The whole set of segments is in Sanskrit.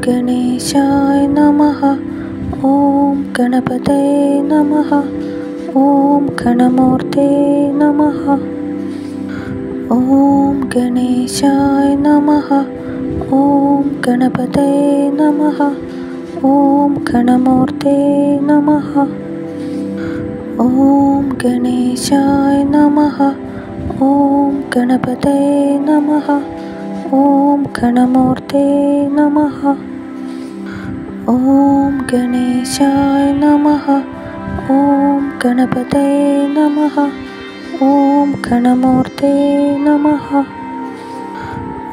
गणेशाय नमः। ॐ गणपतये नमः। ॐ गणमूर्ते नमः। ॐ गणेशाय नमः। ॐ गणपतये नमः। ॐ गणमूर्ते नमः। ॐ गणेशाय नमः। ॐ गणपतये नमः। ॐ गणमूर्ते नमः। ॐ गणेशाय नमः। ॐ गणपतये नमः। ॐ गणमूर्ते नमः।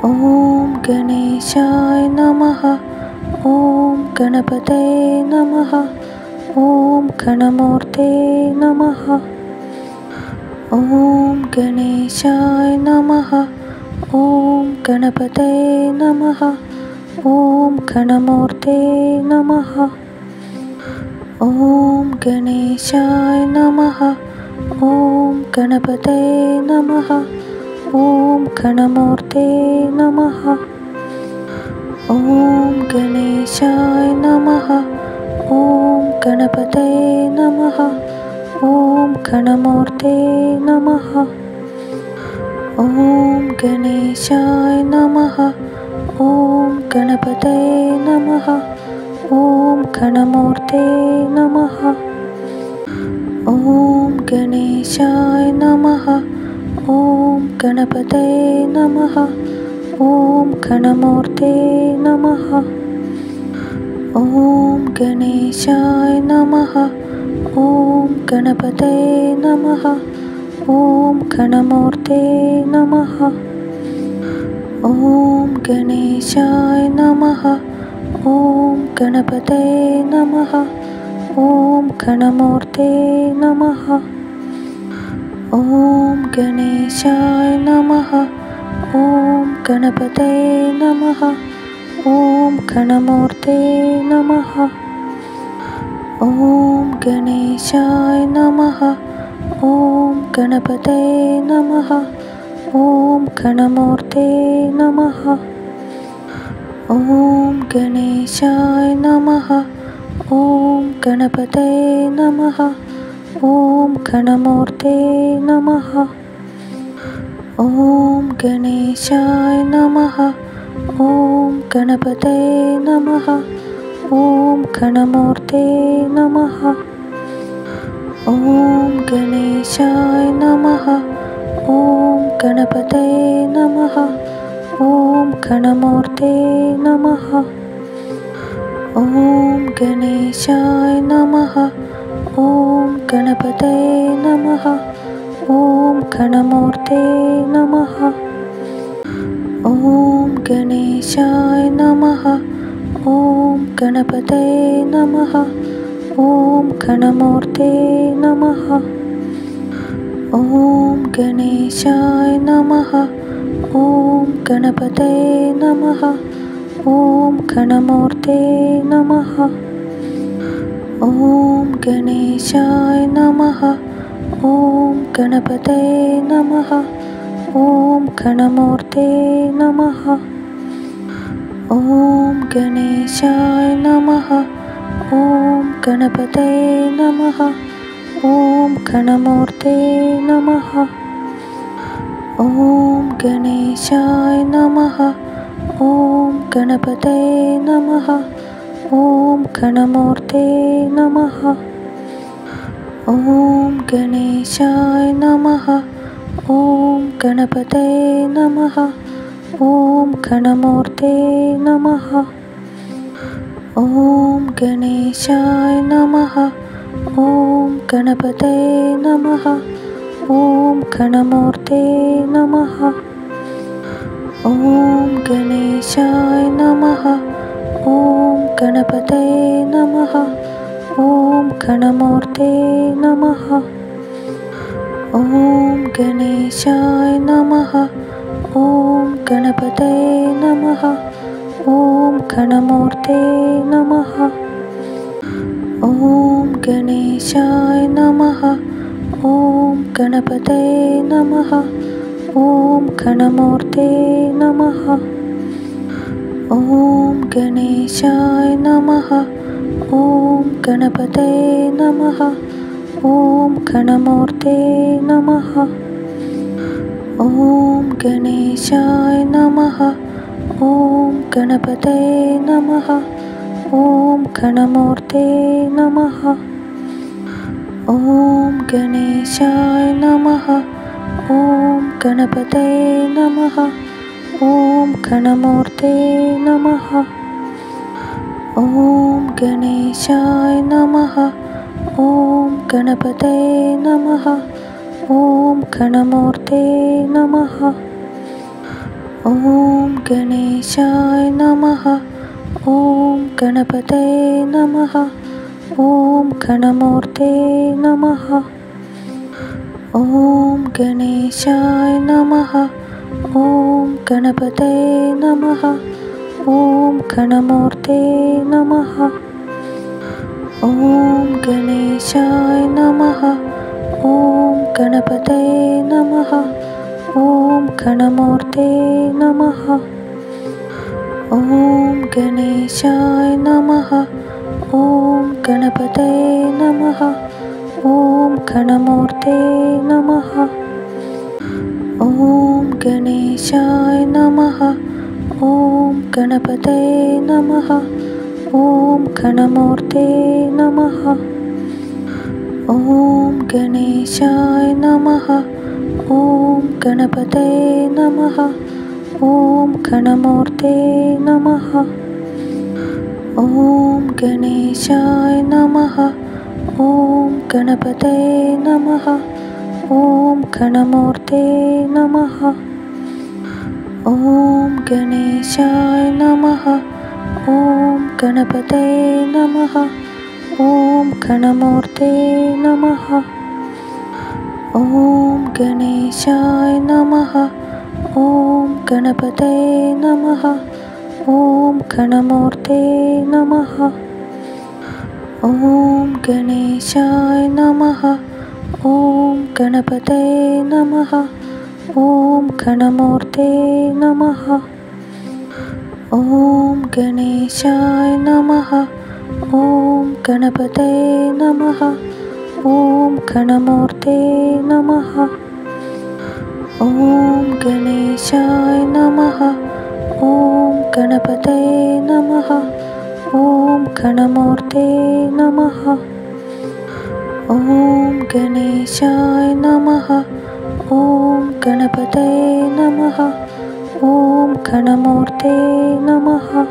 ॐ गणेशाय नमः। ॐ गणपतये नमः। ॐ गणमूर्ते नमः। ॐ गणेशाय नमः। ॐ गणपतये नमः। ॐ गणमूर्ते नमः। ॐ गणेशाय नमः। ॐ गणपतये नमः। ॐ गणमूर्ते नमः। ॐ गणेशाय नमः। ॐ गणपतये नमः। ॐ गणमूर्ते नमः। ॐ गणेशाय नमः। ॐ गणपतये नमः। ॐ गणमूर्ते नमः। ॐ गणेशाय नमः। ॐ गणपतये नमः। ॐ गणमूर्ते नमः। ॐ गणेशाय नमः। ॐ गणपतये नमः। ॐ गणमूर्ते नमः। ॐ गणेशाय नमः। ॐ गणपतये नमः। ॐ गणमूर्ते नमः। ॐ गणेशाय नमः। ॐ गणपतये नमः। ॐ गणमूर्ते नमः। ॐ गणेशाय नमः। ॐ गणपतये नमः। ॐ गणमूर्ते नमः। ॐ गणेशाय नमः। ॐ गणपतये नमः। ॐ गणमूर्ते नमः। ॐ गणेशाय नमः। ॐ गणपतये नमः। ॐ गणमूर्ते नमः। ॐ गणेशाय नमः। ॐ गणपतये नमः। ॐ गणमूर्ते नमः। ॐ गणेशाय नमः। ॐ गणपतये नमः। ॐ गणमूर्ते नमः। ॐ गणेशाय नमः। ॐ गणपतये नमः। ॐ गणमूर्ते नमः। ॐ गणेशाय नमः। ॐ गणपतये नमः। ॐ गणमूर्ते नमः। ॐ गणेशाय नमः। ॐ गणपतये नमः। ॐ गणमूर्ते नमः। ॐ गणेशाय नमः। ॐ गणपतये नमः। ॐ गणमूर्ते नमः। ॐ गणेशाय नमः। ॐ गणपतये नमः। ॐ गणमूर्ते नमः। ॐ गणेशाय नमः। ॐ गणपतये नमः। ॐ गणमूर्ते नमः। ॐ गणेशाय नमः। ॐ गणपतये नमः। ॐ गणमूर्ते नमः। ॐ गणेशाय नमः। ॐ गणपतये नमः। ॐ गणमूर्ते नमः। ॐ गणेशाय नमः। ॐ गणपतये नमः। ॐ गणमूर्ते नमः। ॐ गणेशाय नमः। ॐ गणपतये नमः। ॐ गणमूर्ते नमः। ॐ गणेशाय नमः। ॐ गणपतये नमः। ॐ गणमूर्ते नमः। ॐ गणेशाय नमः। ॐ गणपतये नमः। ॐ गणमूर्ते नमः। ॐ गणेशाय नमः। ॐ गणपतये नमः। ॐ गणमूर्ते नमः। ॐ गणेशाय नमः। ॐ गणपतये नमः। ॐ गणमूर्ते नमः। ॐ गणेशाय नमः। ॐ गणपतये नमः। ॐ गणमूर्ते नमः। ॐ गणेशाय नमः। ॐ गणपतये नमः। ॐ गणमूर्ते नमः। ॐ गणेशाय नमः। ॐ गणपतये नमः। ॐ गणमूर्ते नमः। ॐ गणेशाय नमः। ॐ गणपतये नमः। ॐ गणमूर्ते नमः। ॐ गणेशाय नमः। ॐ गणपतये नमः। ॐ गणमूर्ते नमः। ॐ गणेशाय नमः। ॐ गणपतये नमः। ॐ गणमूर्ते नमः। ॐ गणेशाय नमः। ॐ गणपतये नमः। ॐ गणमूर्ते नमः। ॐ गणेशाय नमः। ॐ गणपतये नमः। ॐ गणमूर्ते नमः। ॐ गणेशाय नमः। ॐ गणपतये नमः। ॐ गणमूर्ते नमः। ॐ गणेशाय नमः। ॐ गणपतये नमः। ॐ गणमूर्ते नमः। ॐ गणेशाय नमः। ॐ गणपतये नमः। ॐ गणमूर्ते नमः। ॐ गणेशाय नमः। ॐ गणपतये नमः। ॐ गणमूर्ते नमः। ॐ गणेशाय नमः। ॐ गणपतये नमः। ॐ गणमूर्ते नमः।